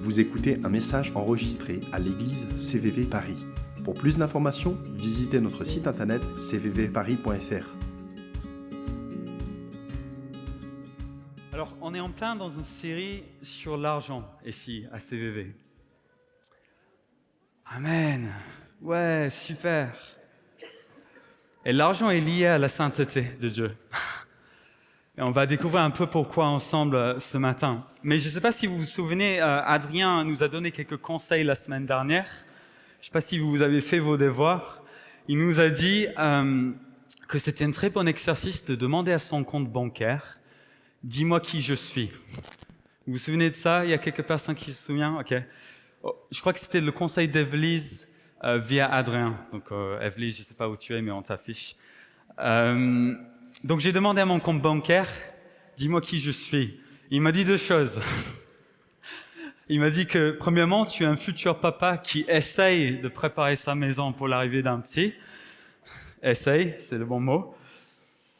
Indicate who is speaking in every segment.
Speaker 1: Vous écoutez un message enregistré à l'église CVV Paris. Pour plus d'informations, visitez notre site internet cvvparis.fr.
Speaker 2: Alors, on est en plein dans une série sur l'argent ici à CVV. Amen. Ouais, super. Et l'argent est lié à la sainteté de Dieu. Et on va découvrir un peu pourquoi ensemble ce matin. Mais je ne sais pas si vous vous souvenez, Adrien nous a donné quelques conseils la semaine dernière. Je ne sais pas si vous avez fait vos devoirs. Il nous a dit que c'était un très bon exercice de demander à son compte bancaire « Dis-moi qui je suis ». Vous vous souvenez de ça? Il y a quelques personnes qui se souviennent? Ok. Oh, je crois que c'était le conseil d'Evelise via Adrien. Donc, Evelise, je ne sais pas où tu es, mais on t'affiche. Donc, j'ai demandé à mon compte bancaire, dis-moi qui je suis. Il m'a dit deux choses. Il m'a dit que, premièrement, tu es un futur papa qui essaye de préparer sa maison pour l'arrivée d'un petit. Essaye, c'est le bon mot.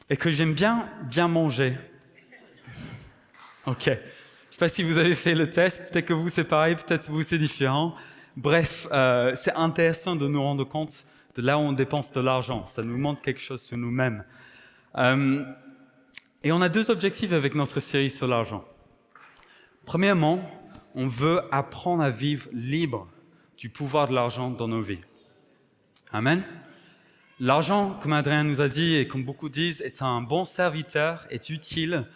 Speaker 2: Et que j'aime bien manger. Ok. Je ne sais pas si vous avez fait le test. Peut-être que vous, c'est pareil. Peut-être vous, c'est différent. Bref, c'est intéressant de nous rendre compte de là où on dépense de l'argent. Ça nous montre quelque chose sur nous-mêmes. Et on a deux objectifs avec notre série sur l'argent. Premièrement, on veut apprendre à vivre libre du pouvoir de l'argent dans nos vies. Amen. L'argent, comme Adrien nous a dit et comme beaucoup disent, est un bon serviteur, est utile,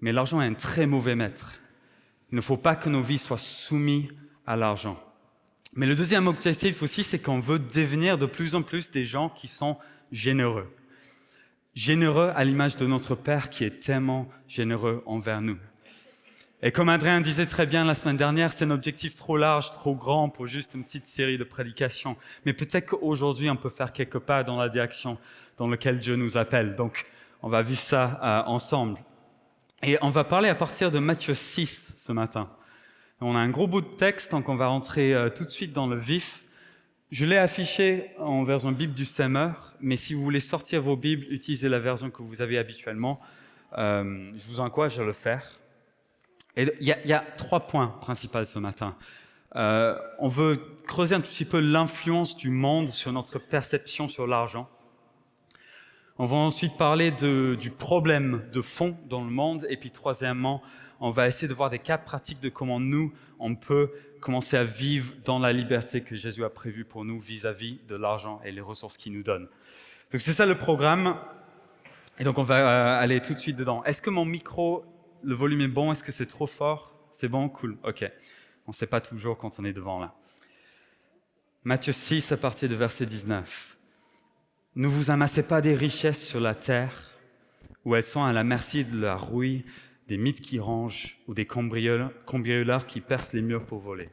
Speaker 2: mais l'argent est un très mauvais maître. Il ne faut pas que nos vies soient soumises à l'argent. Mais le deuxième objectif aussi, c'est qu'on veut devenir de plus en plus des gens qui sont généreux. Généreux à l'image de notre Père qui est tellement généreux envers nous. Et comme Adrien disait très bien la semaine dernière, c'est un objectif trop large, trop grand pour juste une petite série de prédications. Mais peut-être qu'aujourd'hui, on peut faire quelques pas dans la direction dans laquelle Dieu nous appelle. Donc, on va vivre ça ensemble. Et on va parler à partir de Matthieu 6 ce matin. On a un gros bout de texte, donc on va rentrer tout de suite dans le vif. Je l'ai affiché en version Bible du Semeur, mais si vous voulez sortir vos Bibles, utilisez la version que vous avez habituellement. Je vous encourage à le faire. Et il y a 3 points principaux ce matin. On veut creuser un tout petit peu l'influence du monde sur notre perception sur l'argent. On va ensuite parler du problème de fond dans le monde. Et puis troisièmement, on va essayer de voir des cas pratiques de comment nous, on peut commencer à vivre dans la liberté que Jésus a prévue pour nous vis-à-vis de l'argent et les ressources qu'il nous donne. Donc c'est ça le programme. Et donc on va aller tout de suite dedans. Est-ce que mon micro, le volume est bon? Est-ce que c'est trop fort? C'est bon? Cool. Ok. On ne sait pas toujours quand on est devant là. Matthieu 6 à partir de verset 19. Ne vous amassez pas des richesses sur la terre, où elles sont à la merci de la rouille, des mythes qui rongent ou des cambrioleurs qui percent les murs pour voler.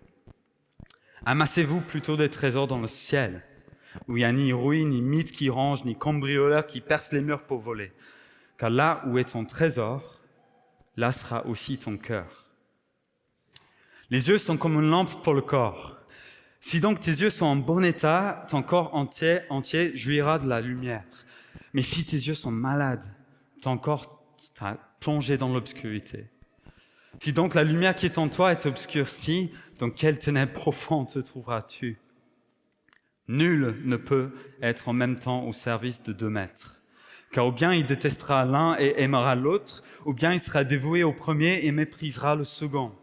Speaker 2: Amassez-vous plutôt des trésors dans le ciel, où il n'y a ni rouille, ni mythes qui rongent, ni cambrioleurs qui percent les murs pour voler. Car là où est ton trésor, là sera aussi ton cœur. Les yeux sont comme une lampe pour le corps. Si donc tes yeux sont en bon état, ton corps entier jouira de la lumière. Mais si tes yeux sont malades, ton corps sera plongé dans l'obscurité. Si donc la lumière qui est en toi est obscurcie, dans quel ténèbres profond te trouveras-tu? Nul ne peut être en même temps au service de 2 maîtres. Car ou bien il détestera l'un et aimera l'autre, ou bien il sera dévoué au premier et méprisera le second.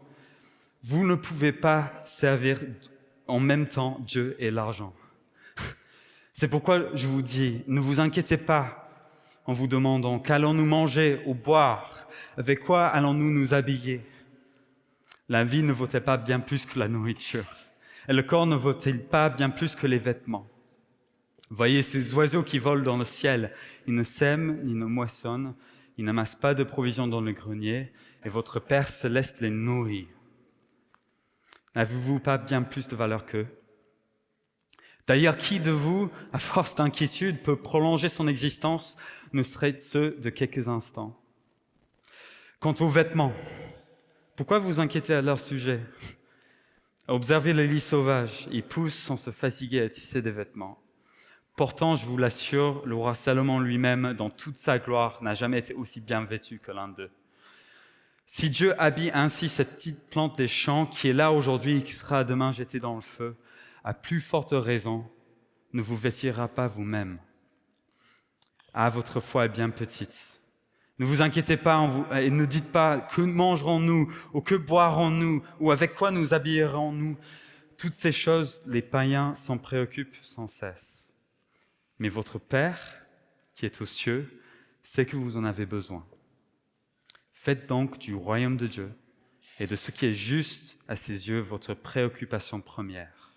Speaker 2: Vous ne pouvez pas servir en même temps Dieu et l'argent. C'est pourquoi je vous dis, ne vous inquiétez pas en vous demandant qu'allons-nous manger ou boire, avec quoi allons-nous nous habiller? La vie ne vaut-elle pas bien plus que la nourriture? Et le corps ne vaut-il pas bien plus que les vêtements? Voyez ces oiseaux qui volent dans le ciel, ils ne sèment ni ne moissonnent, ils n'amassent pas de provisions dans le grenier, et votre Père céleste les nourrit. N'avez-vous pas bien plus de valeur qu'eux? D'ailleurs, qui de vous, à force d'inquiétude, peut prolonger son existence, ne serait-ce de quelques instants? Quant aux vêtements, pourquoi vous inquiétez à leur sujet? Observez les lys sauvages, ils poussent sans se fatiguer à tisser des vêtements. Pourtant, je vous l'assure, le roi Salomon lui-même, dans toute sa gloire, n'a jamais été aussi bien vêtu que l'un d'eux. Si Dieu habille ainsi cette petite plante des champs qui est là aujourd'hui et qui sera demain jetée dans le feu, à plus forte raison, ne vous vêtira pas vous-même. Ah, votre foi est bien petite. Ne vous inquiétez pas et ne dites pas que mangerons-nous ou que boirons-nous ou avec quoi nous habillerons-nous. Toutes ces choses, les païens s'en préoccupent sans cesse. Mais votre Père, qui est aux cieux, sait que vous en avez besoin. Faites donc du royaume de Dieu et de ce qui est juste à ses yeux votre préoccupation première.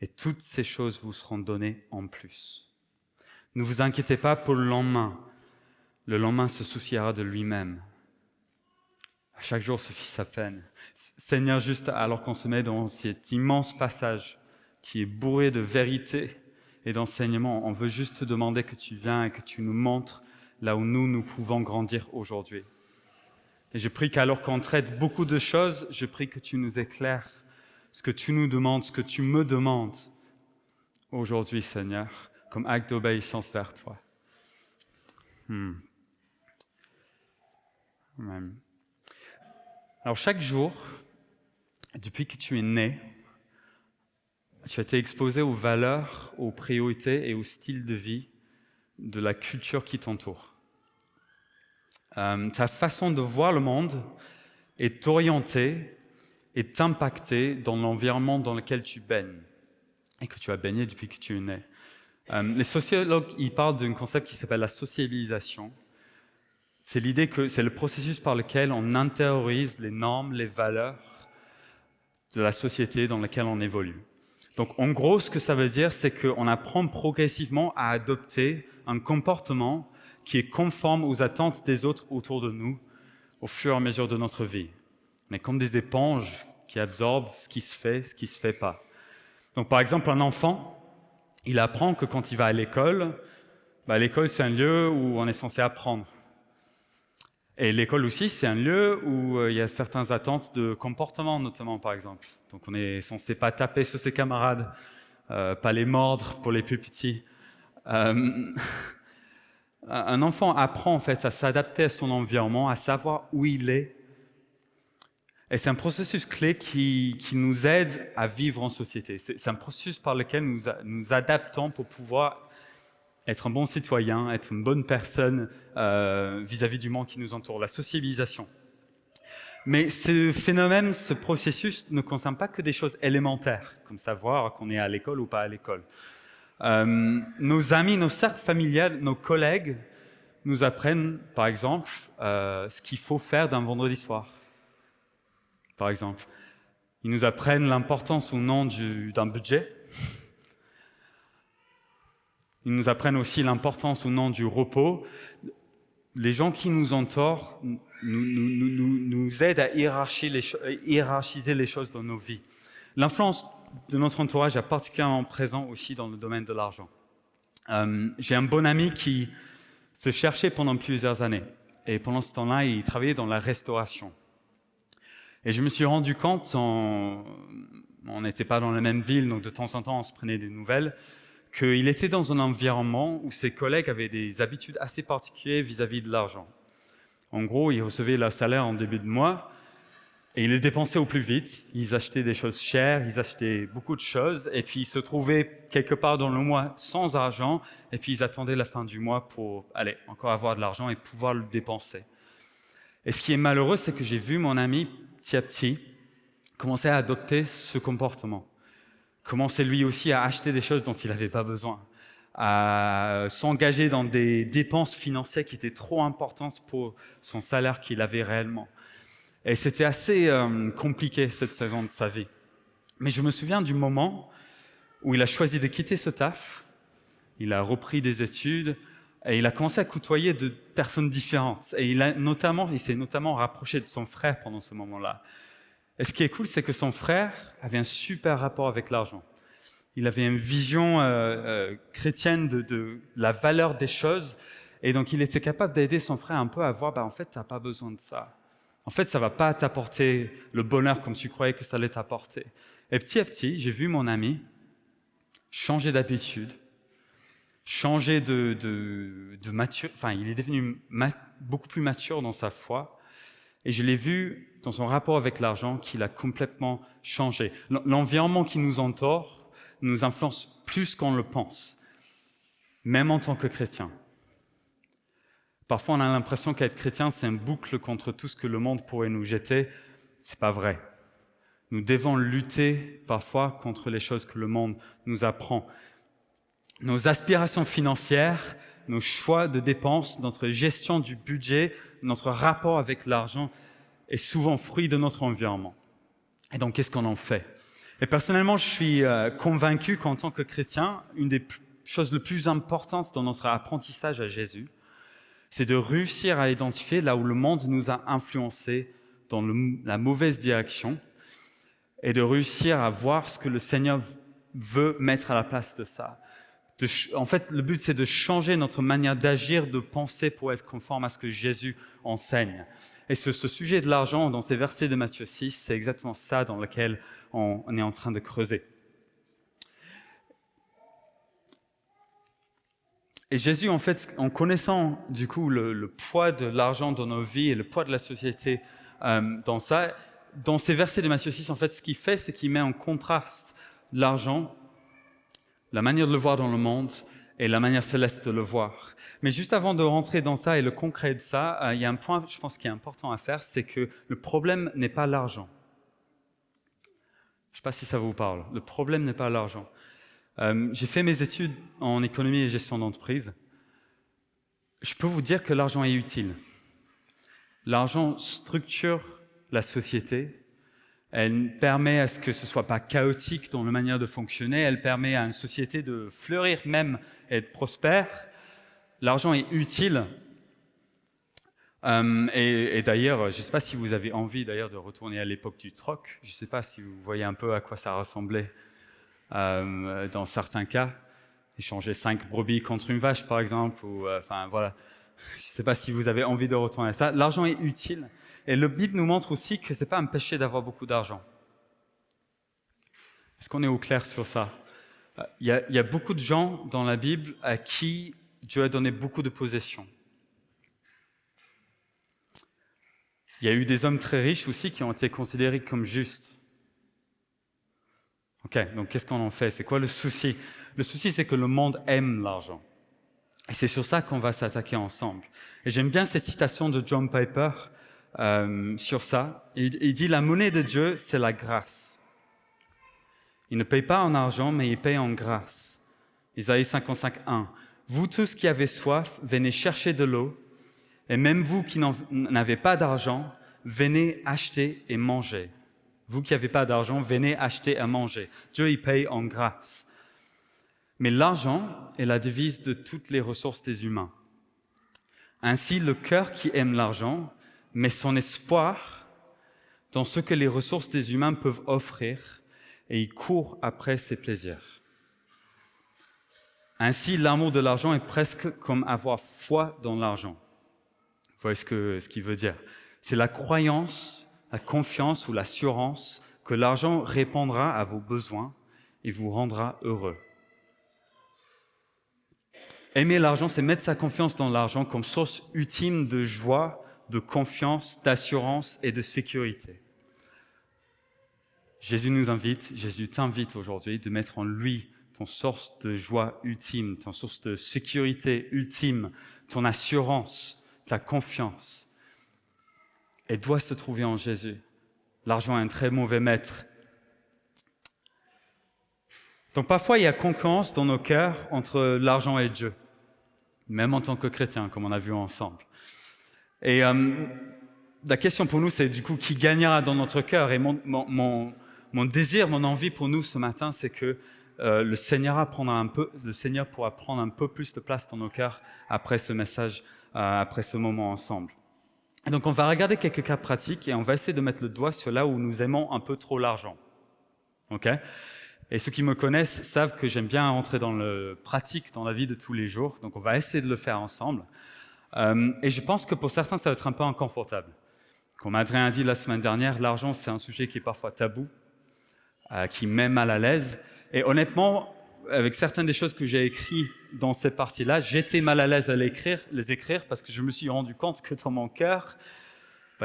Speaker 2: Et toutes ces choses vous seront données en plus. Ne vous inquiétez pas pour le lendemain. Le lendemain se souciera de lui-même. À chaque jour suffit sa peine. Seigneur, juste alors qu'on se met dans cet immense passage qui est bourré de vérité et d'enseignement, on veut juste te demander que tu viennes et que tu nous montres là où nous pouvons grandir aujourd'hui. Et je prie qu'alors qu'on traite beaucoup de choses, je prie que tu nous éclaires ce que tu nous demandes, ce que tu me demandes aujourd'hui, Seigneur, comme acte d'obéissance vers toi. Amen. Alors chaque jour, depuis que tu es né, tu as été exposé aux valeurs, aux priorités et au style de vie de la culture qui t'entoure. Ta façon de voir le monde est orientée et impactée dans l'environnement dans lequel tu baignes et que tu as baigné depuis que tu es né. Les sociologues ils parlent d'un concept qui s'appelle la sociabilisation. C'est l'idée que c'est le processus par lequel on intériorise les normes, les valeurs de la société dans laquelle on évolue. Donc en gros, ce que ça veut dire, c'est qu'on apprend progressivement à adopter un comportement qui est conforme aux attentes des autres autour de nous au fur et à mesure de notre vie. On est comme des éponges qui absorbent ce qui se fait pas. Donc par exemple, un enfant, il apprend que quand il va à l'école, l'école c'est un lieu où on est censé apprendre. Et l'école aussi, c'est un lieu où il y a certaines attentes de comportement, notamment par exemple. Donc on est censé pas taper sur ses camarades, pas les mordre pour les plus petits. Un enfant apprend en fait à s'adapter à son environnement, à savoir où il est. Et c'est un processus clé qui nous aide à vivre en société. C'est un processus par lequel nous adaptons pour pouvoir être un bon citoyen, être une bonne personne vis-à-vis du monde qui nous entoure, la socialisation. Mais ce phénomène, ce processus ne concerne pas que des choses élémentaires, comme savoir qu'on est à l'école ou pas à l'école. Nos amis, nos cercles familiales, nos collègues nous apprennent, par exemple, ce qu'il faut faire d'un vendredi soir. Par exemple, ils nous apprennent l'importance ou non d'un budget. Ils nous apprennent aussi l'importance ou non du repos. Les gens qui nous entourent nous aident à hiérarchiser les choses dans nos vies. L'influence de notre entourage est particulièrement présente aussi dans le domaine de l'argent. J'ai un bon ami qui se cherchait pendant plusieurs années. Et pendant ce temps-là, il travaillait dans la restauration. Et je me suis rendu compte, on n'était pas dans la même ville, donc de temps en temps on se prenait des nouvelles, qu'il était dans un environnement où ses collègues avaient des habitudes assez particulières vis-à-vis de l'argent. En gros, ils recevaient leur salaire en début de mois et ils les dépensaient au plus vite. Ils achetaient des choses chères, ils achetaient beaucoup de choses et puis ils se trouvaient quelque part dans le mois sans argent et puis ils attendaient la fin du mois pour encore avoir de l'argent et pouvoir le dépenser. Et ce qui est malheureux, c'est que j'ai vu mon ami, petit à petit, commencer à adopter ce comportement. Commencer lui aussi à acheter des choses dont il n'avait pas besoin, à s'engager dans des dépenses financières qui étaient trop importantes pour son salaire qu'il avait réellement. Et c'était assez compliqué cette saison de sa vie. Mais je me souviens du moment où il a choisi de quitter ce taf, il a repris des études, et il a commencé à côtoyer de personnes différentes. Et il s'est notamment rapproché de son frère pendant ce moment-là. Et ce qui est cool, c'est que son frère avait un super rapport avec l'argent. Il avait une vision chrétienne de la valeur des choses. Et donc, il était capable d'aider son frère un peu à voir, en fait, tu n'as pas besoin de ça. En fait, ça ne va pas t'apporter le bonheur comme tu croyais que ça allait t'apporter. Et petit à petit, j'ai vu mon ami changer d'habitude, changer de mature, il est devenu beaucoup plus mature dans sa foi. Et je l'ai vu dans son rapport avec l'argent qu'il a complètement changé. L'environnement qui nous entoure nous influence plus qu'on le pense, même en tant que chrétien. Parfois, on a l'impression qu'être chrétien, c'est une boucle contre tout ce que le monde pourrait nous jeter. C'est pas vrai. Nous devons lutter parfois contre les choses que le monde nous apprend. Nos aspirations financières, nos choix de dépenses, notre gestion du budget, notre rapport avec l'argent est souvent fruit de notre environnement. Et donc, qu'est-ce qu'on en fait? Et personnellement, je suis convaincu qu'en tant que chrétien, une des choses les plus importantes dans notre apprentissage à Jésus, c'est de réussir à identifier là où le monde nous a influencés dans la mauvaise direction et de réussir à voir ce que le Seigneur veut mettre à la place de ça. En fait, le but, c'est de changer notre manière d'agir, de penser pour être conforme à ce que Jésus enseigne. Et ce sujet de l'argent, dans ces versets de Matthieu 6, c'est exactement ça dans lequel on est en train de creuser. Et Jésus, en fait, en connaissant du coup le poids de l'argent dans nos vies et le poids de la société dans ça, dans ces versets de Matthieu 6, en fait, ce qu'il fait, c'est qu'il met en contraste l'argent, la manière de le voir dans le monde et la manière céleste de le voir. Mais juste avant de rentrer dans ça et le concret de ça, il y a un point, je pense, qui est important à faire, c'est que le problème n'est pas l'argent. Je ne sais pas si ça vous parle. Le problème n'est pas l'argent. J'ai fait mes études en économie et gestion d'entreprise. Je peux vous dire que l'argent est utile. L'argent structure la société. Elle permet à ce que ce ne soit pas chaotique dans la manière de fonctionner. Elle permet à une société de fleurir même et être prospère. L'argent est utile. Et d'ailleurs, je ne sais pas si vous avez envie d'ailleurs de retourner à l'époque du troc. Je ne sais pas si vous voyez un peu à quoi ça ressemblait. Dans certains cas, échanger 5 brebis contre une vache, par exemple, ou voilà. Je ne sais pas si vous avez envie de retourner à ça. L'argent est utile, et le Bible nous montre aussi que c'est pas un péché d'avoir beaucoup d'argent. Est-ce qu'on est au clair sur ça? Il y a beaucoup de gens dans la Bible à qui Dieu a donné beaucoup de possessions. Il y a eu des hommes très riches aussi qui ont été considérés comme justes. Ok, donc qu'est-ce qu'on en fait? C'est quoi le souci? Le souci, c'est que le monde aime l'argent. Et c'est sur ça qu'on va s'attaquer ensemble. Et j'aime bien cette citation de John Piper sur ça. Il dit « La monnaie de Dieu, c'est la grâce. Il ne paye pas en argent, mais il paye en grâce. » Isaïe 55:1. « Vous tous qui avez soif, venez chercher de l'eau. Et même vous qui n'avez pas d'argent, venez acheter et manger. » Vous qui n'avez pas d'argent, venez acheter à manger. Dieu, il paye en grâce. Mais l'argent est la devise de toutes les ressources des humains. Ainsi, le cœur qui aime l'argent met son espoir dans ce que les ressources des humains peuvent offrir et il court après ses plaisirs. Ainsi, l'amour de l'argent est presque comme avoir foi dans l'argent. Vous voyez ce qu'il veut dire? C'est la croyance, la confiance ou l'assurance que l'argent répondra à vos besoins et vous rendra heureux. Aimer l'argent, c'est mettre sa confiance dans l'argent comme source ultime de joie, de confiance, d'assurance et de sécurité. Jésus t'invite aujourd'hui de mettre en lui ton source de joie ultime, ton source de sécurité ultime, ton assurance, ta confiance. Elle doit se trouver en Jésus. L'argent est un très mauvais maître. Donc parfois, il y a concurrence dans nos cœurs entre l'argent et Dieu, même en tant que chrétiens, comme on a vu ensemble. Et la question pour nous, c'est du coup, qui gagnera dans notre cœur? Et mon désir, mon envie pour nous ce matin, c'est que le Seigneur pourra prendre un peu plus de place dans nos cœurs après ce message, après ce moment ensemble. Et donc, on va regarder quelques cas pratiques et on va essayer de mettre le doigt sur là où nous aimons un peu trop l'argent. Ok? Et ceux qui me connaissent savent que j'aime bien rentrer dans le pratique dans la vie de tous les jours. Donc, on va essayer de le faire ensemble. Et je pense que pour certains, ça va être un peu inconfortable. Comme Adrien a dit la semaine dernière, l'argent, c'est un sujet qui est parfois tabou, qui met mal à l'aise. Et honnêtement, avec certaines des choses que j'ai écrites dans cette partie-là, j'étais mal à l'aise à les écrire parce que je me suis rendu compte que dans mon cœur,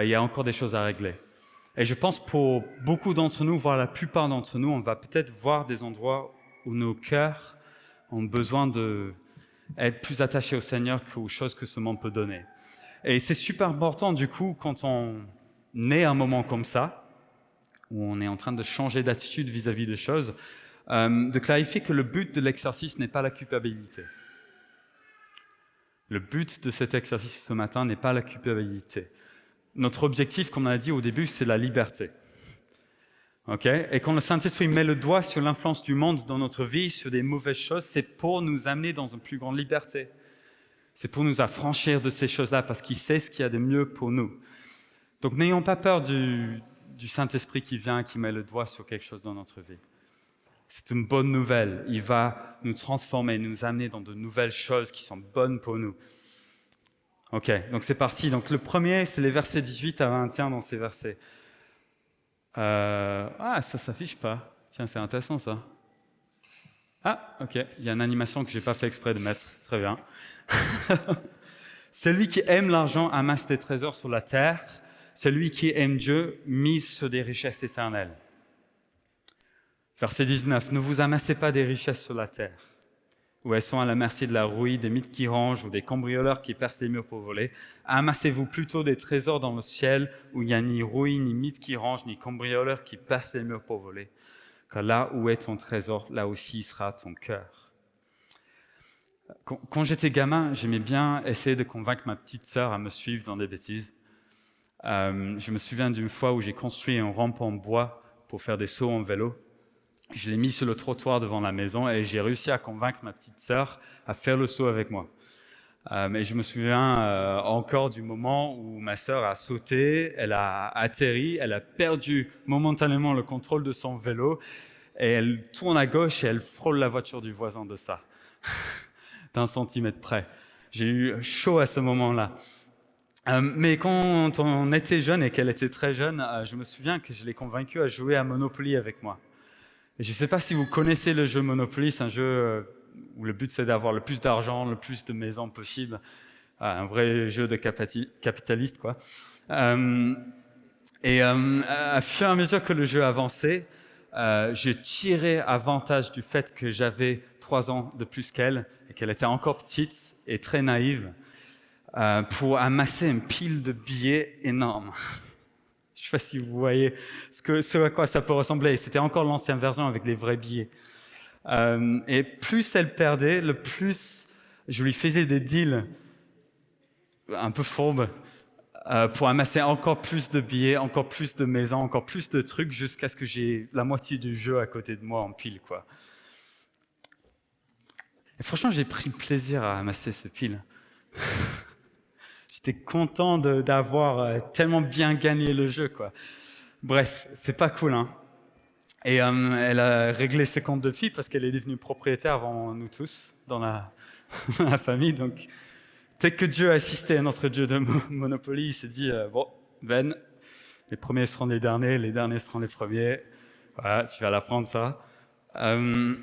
Speaker 2: il y a encore des choses à régler. Et je pense pour beaucoup d'entre nous, voire la plupart d'entre nous, on va peut-être voir des endroits où nos cœurs ont besoin d'être plus attachés au Seigneur qu'aux choses que ce monde peut donner. Et c'est super important du coup quand on est à un moment comme ça, où on est en train de changer d'attitude vis-à-vis des choses, de clarifier que le but de l'exercice n'est pas la culpabilité. Le but de cet exercice ce matin n'est pas la culpabilité. Notre objectif, comme on a dit au début, c'est la liberté. Okay? Et quand le Saint-Esprit met le doigt sur l'influence du monde dans notre vie, sur des mauvaises choses, c'est pour nous amener dans une plus grande liberté. C'est pour nous affranchir de ces choses-là, parce qu'il sait ce qu'il y a de mieux pour nous. Donc n'ayons pas peur du Saint-Esprit qui vient, qui met le doigt sur quelque chose dans notre vie. C'est une bonne nouvelle. Il va nous transformer, nous amener dans de nouvelles choses qui sont bonnes pour nous. Ok, donc c'est parti. Donc le premier, c'est les versets 18 à 21 dans ces versets. Ça s'affiche pas. Tiens, c'est intéressant ça. Ah, ok, il y a une animation que je n'ai pas fait exprès de mettre. Très bien. Celui qui aime l'argent amasse des trésors sur la terre. Celui qui aime Dieu mise sur des richesses éternelles. Verset 19. Ne vous amassez pas des richesses sur la terre, où elles sont à la merci de la rouille, des mythes qui rongent ou des cambrioleurs qui percent les murs pour voler. Amassez-vous plutôt des trésors dans le ciel, où il n'y a ni rouille, ni mythes qui rongent, ni cambrioleurs qui percent les murs pour voler. Car là où est ton trésor, là aussi sera ton cœur. Quand j'étais gamin, j'aimais bien essayer de convaincre ma petite sœur à me suivre dans des bêtises. Je me souviens d'une fois où j'ai construit une rampe en bois pour faire des sauts en vélo. Je l'ai mis sur le trottoir devant la maison et j'ai réussi à convaincre ma petite sœur à faire le saut avec moi. Et je me souviens encore du moment où ma sœur a sauté, elle a atterri, elle a perdu momentanément le contrôle de son vélo et elle tourne à gauche et elle frôle la voiture du voisin de ça, d'un centimètre près. J'ai eu chaud à ce moment-là. Mais quand on était jeune et qu'elle était très jeune, je me souviens que je l'ai convaincue à jouer à Monopoly avec moi. Et je ne sais pas si vous connaissez le jeu Monopoly, c'est un jeu où le but c'est d'avoir le plus d'argent, le plus de maisons possible. Un vrai jeu de capitaliste, quoi. Et à fur et à mesure que le jeu avançait, je tirais avantage du fait que j'avais 3 ans de plus qu'elle et qu'elle était encore petite et très naïve pour amasser une pile de billets énorme. Je ne sais pas si vous voyez ce à quoi ça peut ressembler. C'était encore l'ancienne version avec les vrais billets. Et plus elle perdait, le plus je lui faisais des deals un peu fourbes pour amasser encore plus de billets, encore plus de maisons, encore plus de trucs jusqu'à ce que j'ai la moitié du jeu à côté de moi en pile, quoi. Et franchement, j'ai pris plaisir à amasser ce pile. J'étais content d'avoir tellement bien gagné le jeu, quoi. Bref, c'est pas cool, hein. Et elle a réglé ses comptes depuis parce qu'elle est devenue propriétaire avant nous tous dans la famille. Donc, dès que Dieu a assisté à notre jeu de Monopoly, il s'est dit bon, Ben, les premiers seront les derniers seront les premiers. Voilà, tu vas l'apprendre ça. Je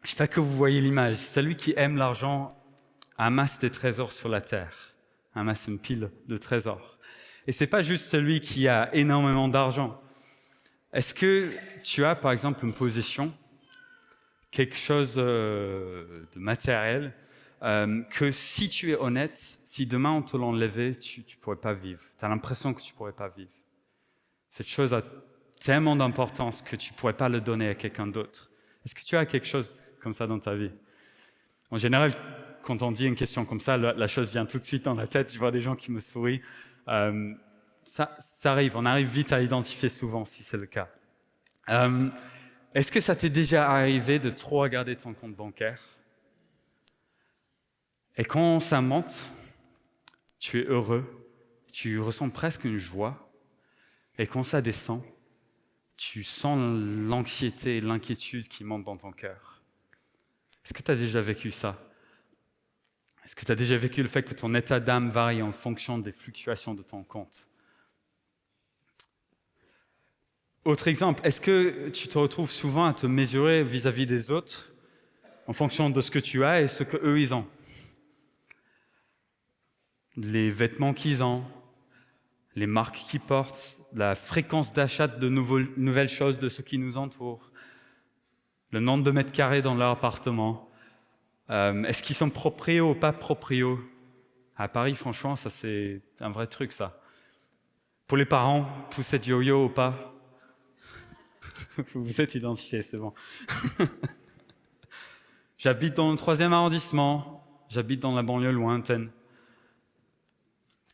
Speaker 2: sais pas que vous voyez l'image. Celui qui aime l'argent amasse des trésors sur la terre. Amasse une pile de trésors. Et c'est pas juste celui qui a énormément d'argent. Est-ce que tu as, par exemple, une possession, quelque chose de matériel, que si tu es honnête, si demain on te l'enlevait, tu ne pourrais pas vivre. Tu as l'impression que tu ne pourrais pas vivre. Cette chose a tellement d'importance que tu ne pourrais pas le donner à quelqu'un d'autre. Est-ce que tu as quelque chose comme ça dans ta vie? En général, quand on dit une question comme ça, la chose vient tout de suite dans la tête. Je vois des gens qui me sourient. Ça arrive, on arrive vite à identifier souvent si c'est le cas. Est-ce que ça t'est déjà arrivé de trop regarder ton compte bancaire? Et quand ça monte, tu es heureux, tu ressens presque une joie. Et quand ça descend, tu sens l'anxiété et l'inquiétude qui montent dans ton cœur. Est-ce que tu as déjà vécu ça? Est-ce que tu as déjà vécu le fait que ton état d'âme varie en fonction des fluctuations de ton compte? Autre exemple, est-ce que tu te retrouves souvent à te mesurer vis-à-vis des autres en fonction de ce que tu as et ce qu'eux ils ont? Les vêtements qu'ils ont, les marques qu'ils portent, la fréquence d'achat de nouvelles choses de ceux qui nous entourent, le nombre de mètres carrés dans leur appartement. Est-ce qu'ils sont proprios ou pas proprios? À Paris, franchement, ça c'est un vrai truc, ça. Pour les parents, poussette yo-yo ou pas? Vous vous êtes identifiés, c'est bon. J'habite dans le 3e arrondissement, j'habite dans la banlieue lointaine.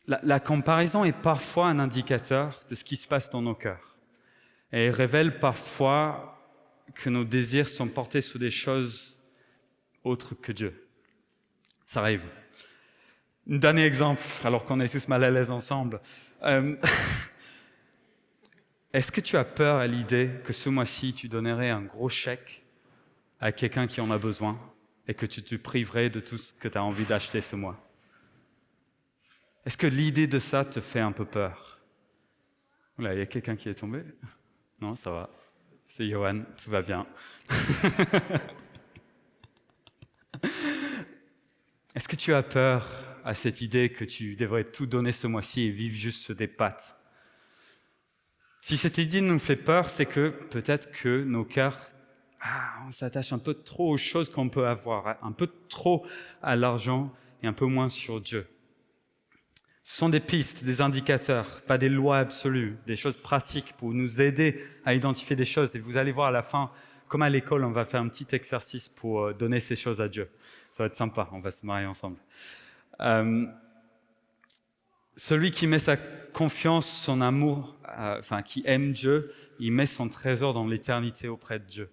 Speaker 2: La comparaison est parfois un indicateur de ce qui se passe dans nos cœurs. Et elle révèle parfois que nos désirs sont portés sur des choses autres que Dieu. Ça arrive. Un dernier exemple, alors qu'on est tous mal à l'aise ensemble. Est-ce que tu as peur à l'idée que ce mois-ci, tu donnerais un gros chèque à quelqu'un qui en a besoin et que tu te priverais de tout ce que tu as envie d'acheter ce mois? Est-ce que l'idée de ça te fait un peu peur? Oula, il y a quelqu'un qui est tombé? Non, ça va. C'est Johan, tout va bien. Est-ce que tu as peur à cette idée que tu devrais tout donner ce mois-ci et vivre juste sur des pattes? Si cette idée nous fait peur, c'est que peut-être que nos cœurs, on s'attache un peu trop aux choses qu'on peut avoir, un peu trop à l'argent et un peu moins sur Dieu. Ce sont des pistes, des indicateurs, pas des lois absolues, des choses pratiques pour nous aider à identifier des choses. Et vous allez voir à la fin, comme à l'école, on va faire un petit exercice pour donner ces choses à Dieu. Ça va être sympa, on va se marier ensemble. Celui qui met sa confiance, son amour, qui aime Dieu, il met son trésor dans l'éternité auprès de Dieu.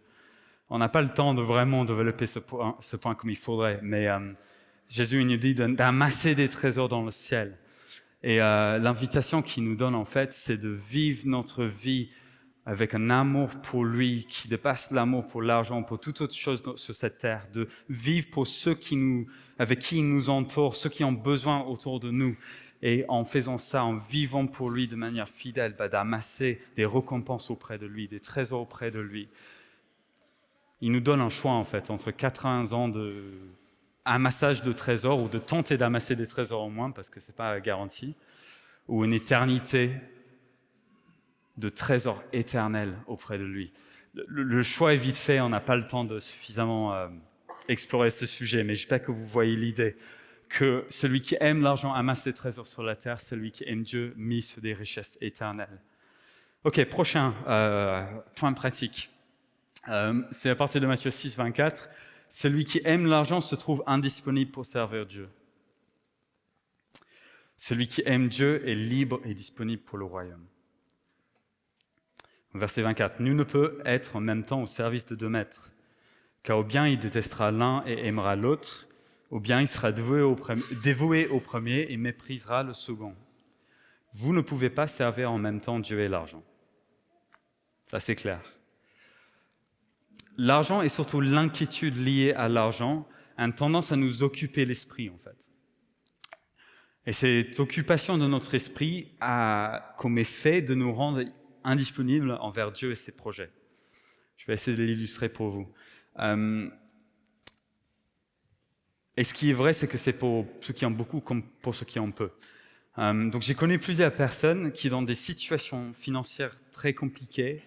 Speaker 2: On n'a pas le temps de vraiment développer ce point comme il faudrait, mais Jésus nous dit d'amasser des trésors dans le ciel. Et l'invitation qu'il nous donne, en fait, c'est de vivre notre vie avec un amour pour lui qui dépasse l'amour pour l'argent, pour toute autre chose sur cette terre, de vivre pour ceux avec qui il nous entoure, ceux qui ont besoin autour de nous. Et en faisant ça, en vivant pour lui de manière fidèle, d'amasser des récompenses auprès de lui, des trésors auprès de lui. Il nous donne un choix, en fait, entre 80 ans de amassage de trésors, ou de tenter d'amasser des trésors au moins, parce que ce n'est pas garanti, ou une éternité de trésors éternels auprès de lui. Le choix est vite fait, on n'a pas le temps de suffisamment explorer ce sujet, mais j'espère que vous voyez l'idée que celui qui aime l'argent amasse des trésors sur la terre, celui qui aime Dieu mise sur des richesses éternelles. Ok, prochain point pratique. C'est à partir de Matthieu 6, 24. Celui qui aime l'argent se trouve indisponible pour servir Dieu. Celui qui aime Dieu est libre et disponible pour le royaume. Verset 24. Nul ne peut être en même temps au service de 2 maîtres, car ou bien il détestera l'un et aimera l'autre, ou bien il sera dévoué au premier et méprisera le second. Vous ne pouvez pas servir en même temps Dieu et l'argent. Ça, c'est clair. L'argent et surtout l'inquiétude liée à l'argent a une tendance à nous occuper l'esprit, en fait. Et cette occupation de notre esprit a comme effet de nous rendre indisponibles envers Dieu et ses projets. Je vais essayer de l'illustrer pour vous. Et ce qui est vrai, c'est que c'est pour ceux qui ont beaucoup comme pour ceux qui ont peu. Donc j'ai connu plusieurs personnes qui, dans des situations financières très compliquées,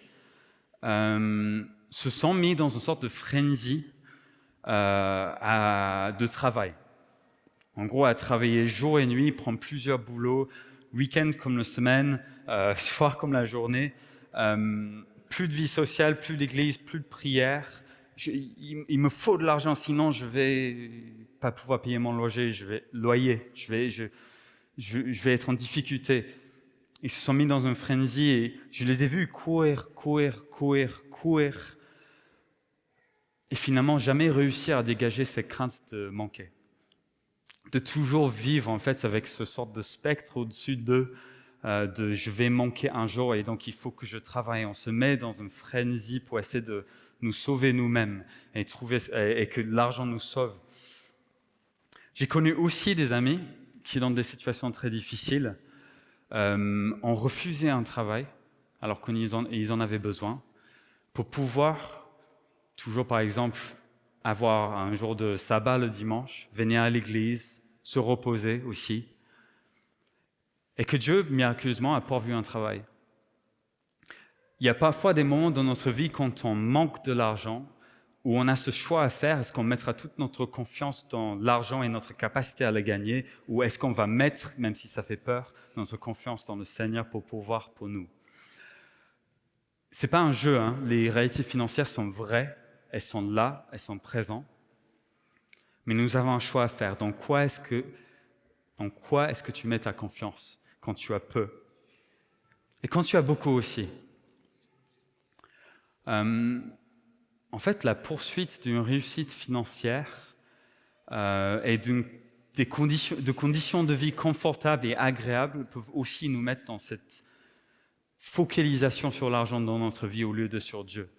Speaker 2: se sont mis dans une sorte de frénésie de travail. En gros, à travailler jour et nuit, prendre plusieurs boulots, week-end comme la semaine, soir comme la journée, plus de vie sociale, plus d'église, plus de prière. Il me faut de l'argent, sinon je vais pas pouvoir payer mon loyer, je vais être en difficulté. Ils se sont mis dans une frénésie et je les ai vus courir. Et finalement, jamais réussir à dégager ces craintes de manquer. De toujours vivre en fait avec ce sorte de spectre au-dessus de je vais manquer un jour et donc il faut que je travaille. On se met dans une frénésie pour essayer de nous sauver nous-mêmes et que l'argent nous sauve. J'ai connu aussi des amis qui, dans des situations très difficiles, ont refusé un travail alors qu'ils en avaient besoin pour pouvoir, toujours par exemple, avoir un jour de sabbat le dimanche, venir à l'église, se reposer aussi. et que Dieu, miraculeusement, a pourvu un travail. Il y a parfois des moments dans notre vie quand on manque de l'argent, où on a ce choix à faire, est-ce qu'on mettra toute notre confiance dans l'argent et notre capacité à le gagner, ou est-ce qu'on va mettre, même si ça fait peur, notre confiance dans le Seigneur pour pouvoir pour nous. Ce n'est pas un jeu, hein. Les réalités financières sont vraies, elles sont là, elles sont présentes, mais nous avons un choix à faire. Dans quoi est-ce que tu mets ta confiance quand tu as peu et quand tu as beaucoup aussi? En fait, la poursuite d'une réussite financière et de conditions de vie confortables et agréables peuvent aussi nous mettre dans cette focalisation sur l'argent dans notre vie au lieu de sur Dieu.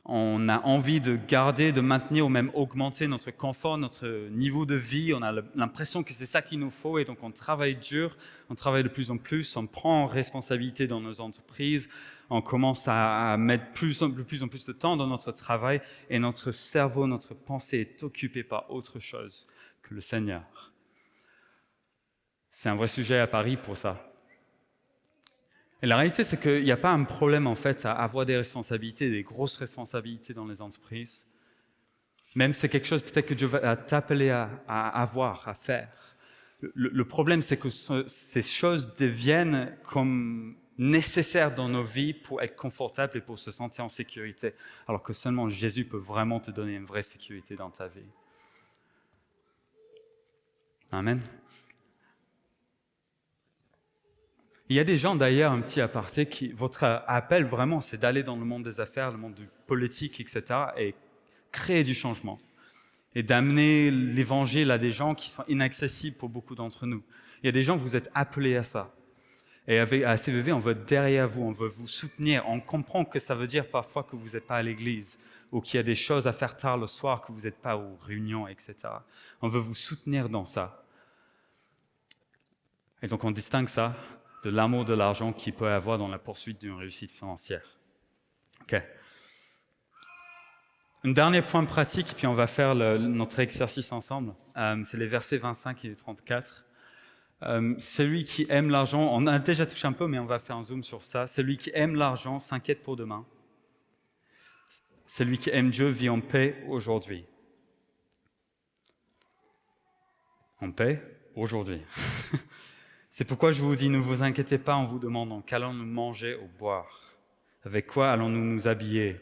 Speaker 2: On a envie de garder, de maintenir ou même augmenter notre confort, notre niveau de vie. On a l'impression que c'est ça qu'il nous faut et donc on travaille dur, on travaille de plus en plus, on prend responsabilité dans nos entreprises, on commence à mettre de plus en plus de temps dans notre travail et notre cerveau, notre pensée est occupée par autre chose que le Seigneur. C'est un vrai sujet à Paris pour ça. Et la réalité, c'est qu'il n'y a pas un problème en fait à avoir des responsabilités, des grosses responsabilités dans les entreprises. Même c'est quelque chose peut-être que Dieu va t'appeler à avoir, à faire. Le problème, c'est que ces choses deviennent comme nécessaires dans nos vies pour être confortables et pour se sentir en sécurité, alors que seulement Jésus peut vraiment te donner une vraie sécurité dans ta vie. Amen. Il y a des gens d'ailleurs, un petit aparté, votre appel vraiment, c'est d'aller dans le monde des affaires, le monde du politique, etc., et créer du changement, et d'amener l'évangile à des gens qui sont inaccessibles pour beaucoup d'entre nous. Il y a des gens, vous êtes appelés à ça. Et à CVV, on veut être derrière vous, on veut vous soutenir. On comprend que ça veut dire parfois que vous n'êtes pas à l'église, ou qu'il y a des choses à faire tard le soir, que vous n'êtes pas aux réunions, etc. On veut vous soutenir dans ça. Et donc on distingue ça de l'amour de l'argent qu'il peut avoir dans la poursuite d'une réussite financière. OK. Un dernier point pratique, puis on va faire notre exercice ensemble. C'est les versets 25 et 34. Celui qui aime l'argent, on a déjà touché un peu, mais on va faire un zoom sur ça. Celui qui aime l'argent s'inquiète pour demain. Celui qui aime Dieu vit en paix aujourd'hui. En paix aujourd'hui. C'est pourquoi je vous dis, ne vous inquiétez pas en vous demandant qu'allons-nous manger ou boire? Avec quoi allons-nous nous habiller?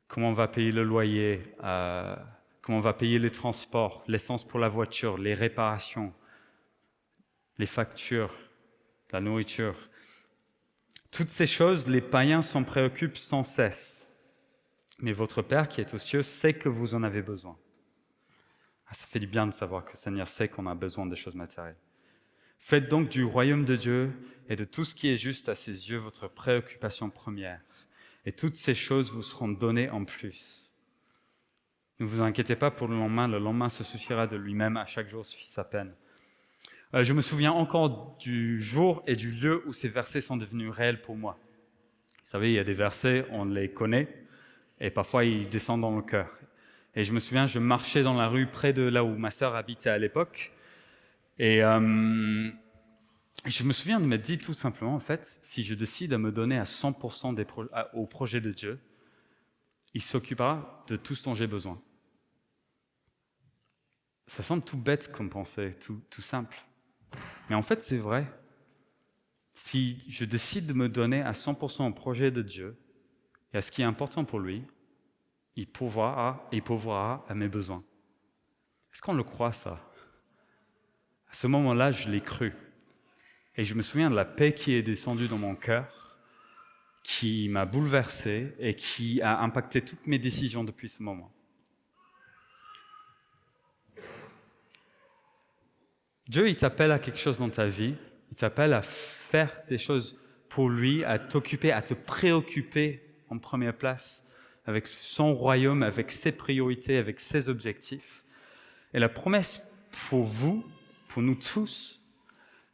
Speaker 2: Comment on va payer le loyer? Comment on va payer les transports, l'essence pour la voiture, les réparations, les factures, la nourriture? Toutes ces choses, les païens s'en préoccupent sans cesse. Mais votre Père qui est aux cieux sait que vous en avez besoin. Ça fait du bien de savoir que le Seigneur sait qu'on a besoin des choses matérielles. Faites donc du royaume de Dieu et de tout ce qui est juste à ses yeux votre préoccupation première. Et toutes ces choses vous seront données en plus. Ne vous inquiétez pas pour le lendemain se souciera de lui-même, à chaque jour suffit sa peine. Je me souviens encore du jour et du lieu où ces versets sont devenus réels pour moi. Vous savez, il y a des versets, on les connaît, et parfois ils descendent dans le cœur. Et je me souviens, je marchais dans la rue près de là où ma sœur habitait à l'époque, et je me souviens de m'être dit tout simplement, en fait, si je décide de me donner à 100% au projet de Dieu, il s'occupera de tout ce dont j'ai besoin. Ça semble tout bête comme pensée, tout simple. Mais en fait, c'est vrai. Si je décide de me donner à 100% au projet de Dieu et à ce qui est important pour lui, il pourvoira à mes besoins. Est-ce qu'on le croit, ça? À ce moment-là, je l'ai cru. Et je me souviens de la paix qui est descendue dans mon cœur, qui m'a bouleversé et qui a impacté toutes mes décisions depuis ce moment. Dieu, il t'appelle à quelque chose dans ta vie. Il t'appelle à faire des choses pour lui, à t'occuper, à te préoccuper en première place avec son royaume, avec ses priorités, avec ses objectifs. Et la promesse pour vous, pour nous tous,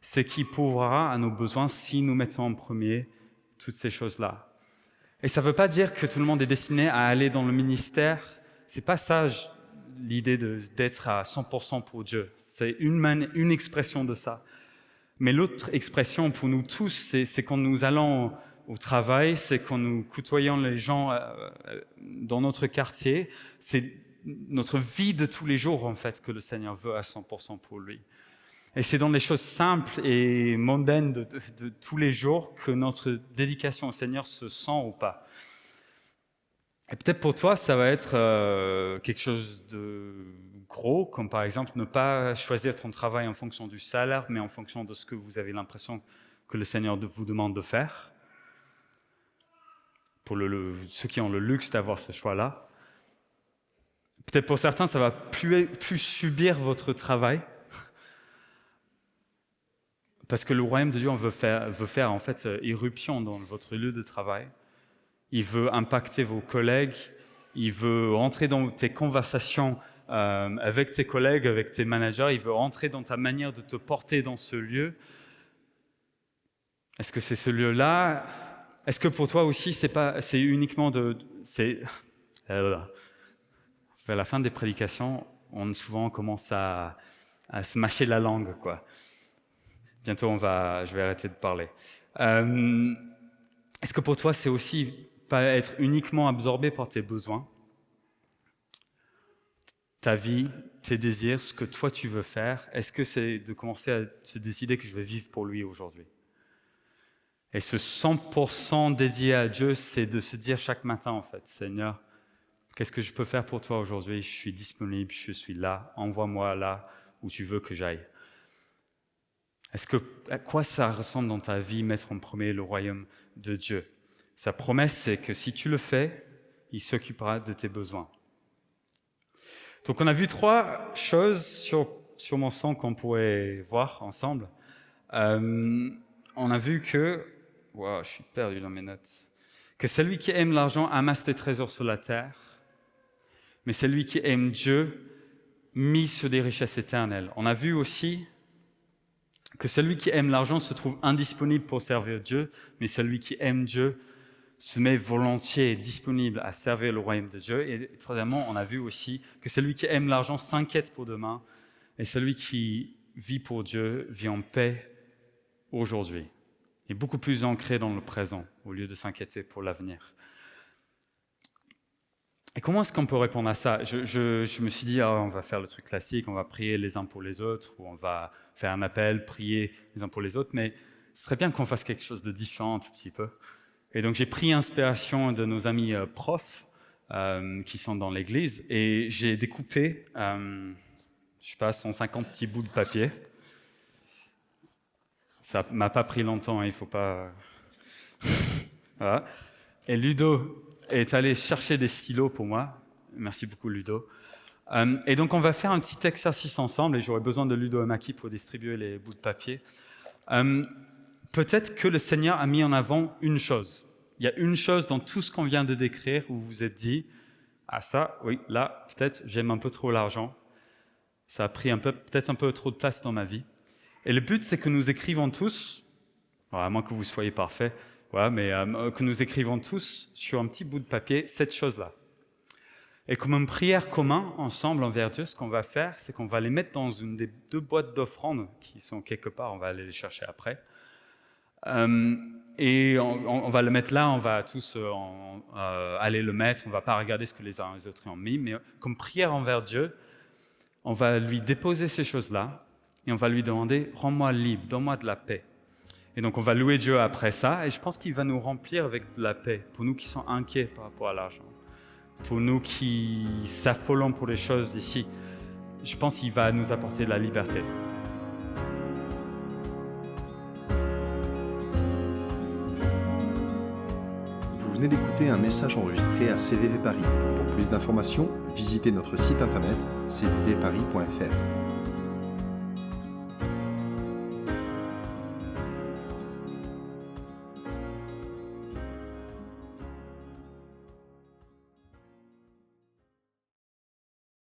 Speaker 2: c'est qu'il pourvoira à nos besoins si nous mettons en premier toutes ces choses-là. Et ça ne veut pas dire que tout le monde est destiné à aller dans le ministère. Ce n'est pas ça l'idée d'être à 100% pour Dieu. C'est une expression de ça. Mais l'autre expression pour nous tous, c'est quand nous allons au travail, c'est quand nous côtoyons les gens dans notre quartier, c'est notre vie de tous les jours en fait que le Seigneur veut à 100% pour lui. Et c'est dans les choses simples et mondaines de tous les jours que notre dédication au Seigneur se sent ou pas. Et peut-être pour toi, ça va être quelque chose de gros, comme par exemple ne pas choisir ton travail en fonction du salaire, mais en fonction de ce que vous avez l'impression que le Seigneur vous demande de faire. Pour ceux qui ont le luxe d'avoir ce choix-là. Peut-être pour certains, ça va plus subir votre travail. Parce que le royaume de Dieu veut faire en fait irruption dans votre lieu de travail. Il veut impacter vos collègues. Il veut entrer dans tes conversations avec tes collègues, avec tes managers. Il veut entrer dans ta manière de te porter dans ce lieu. Est-ce que c'est ce lieu-là? Est-ce que pour toi aussi, c'est uniquement vers la fin des prédications, souvent on commence à se mâcher la langue, quoi. Bientôt, je vais arrêter de parler. Est-ce que pour toi, c'est aussi pas être uniquement absorbé par tes besoins, ta vie, tes désirs, ce que toi tu veux faire? Est-ce que c'est de commencer à se décider que je vais vivre pour lui aujourd'hui? Et ce 100% dédié à Dieu, c'est de se dire chaque matin, en fait, Seigneur, qu'est-ce que je peux faire pour toi aujourd'hui? Je suis disponible, je suis là, envoie-moi là où tu veux que j'aille. À quoi ça ressemble dans ta vie, mettre en premier le royaume de Dieu? Sa promesse, c'est que si tu le fais, il s'occupera de tes besoins. Donc on a vu 3 choses sur mon sang qu'on pourrait voir ensemble. On a vu que... Wow, je suis perdu dans mes notes. Que celui qui aime l'argent amasse des trésors sur la terre, mais celui qui aime Dieu mise sur des richesses éternelles. On a vu aussi que celui qui aime l'argent se trouve indisponible pour servir Dieu, mais celui qui aime Dieu se met volontiers disponible à servir le royaume de Dieu. Et troisièmement, on a vu aussi que celui qui aime l'argent s'inquiète pour demain, et celui qui vit pour Dieu vit en paix aujourd'hui. Et beaucoup plus ancré dans le présent, au lieu de s'inquiéter pour l'avenir. Et comment est-ce qu'on peut répondre à ça? Je me suis dit, on va faire le truc classique, on va prier les uns pour les autres, ou on va faire un appel, prier les uns pour les autres, mais ce serait bien qu'on fasse quelque chose de différent un tout petit peu. Et donc j'ai pris inspiration de nos amis profs qui sont dans l'église, et j'ai découpé, 150 petits bouts de papier. Ça m'a pas pris longtemps, il ne faut pas... Voilà. Et Ludo est allé chercher des stylos pour moi. Merci beaucoup, Ludo. Et donc, on va faire un petit exercice ensemble, et j'aurai besoin de Ludo et Maki pour distribuer les bouts de papier. Peut-être que le Seigneur a mis en avant une chose. Il y a une chose dans tout ce qu'on vient de décrire où vous vous êtes dit « Ah ça, oui, là, peut-être, j'aime un peu trop l'argent. Ça a pris peut-être un peu trop de place dans ma vie. » Et le but, c'est que nous écrivons tous, à moins que vous soyez parfaits, mais que nous écrivons tous sur un petit bout de papier cette chose-là. Et comme une prière commune, ensemble, envers Dieu, ce qu'on va faire, c'est qu'on va les mettre dans une des 2 boîtes d'offrandes qui sont quelque part, on va aller les chercher après. Et on va le mettre là, on va tous aller le mettre, on ne va pas regarder ce que les uns et les autres ont mis, mais comme prière envers Dieu, on va lui déposer ces choses-là, et on va lui demander « Rends-moi libre, donne-moi de la paix ». Et donc on va louer Dieu après ça, et je pense qu'il va nous remplir avec de la paix, pour nous qui sommes inquiets par rapport à l'argent, pour nous qui s'affolons pour les choses ici. Je pense qu'il va nous apporter de la liberté.
Speaker 1: Vous venez d'écouter un message enregistré à CVV Paris. Pour plus d'informations, visitez notre site internet cvvparis.fr.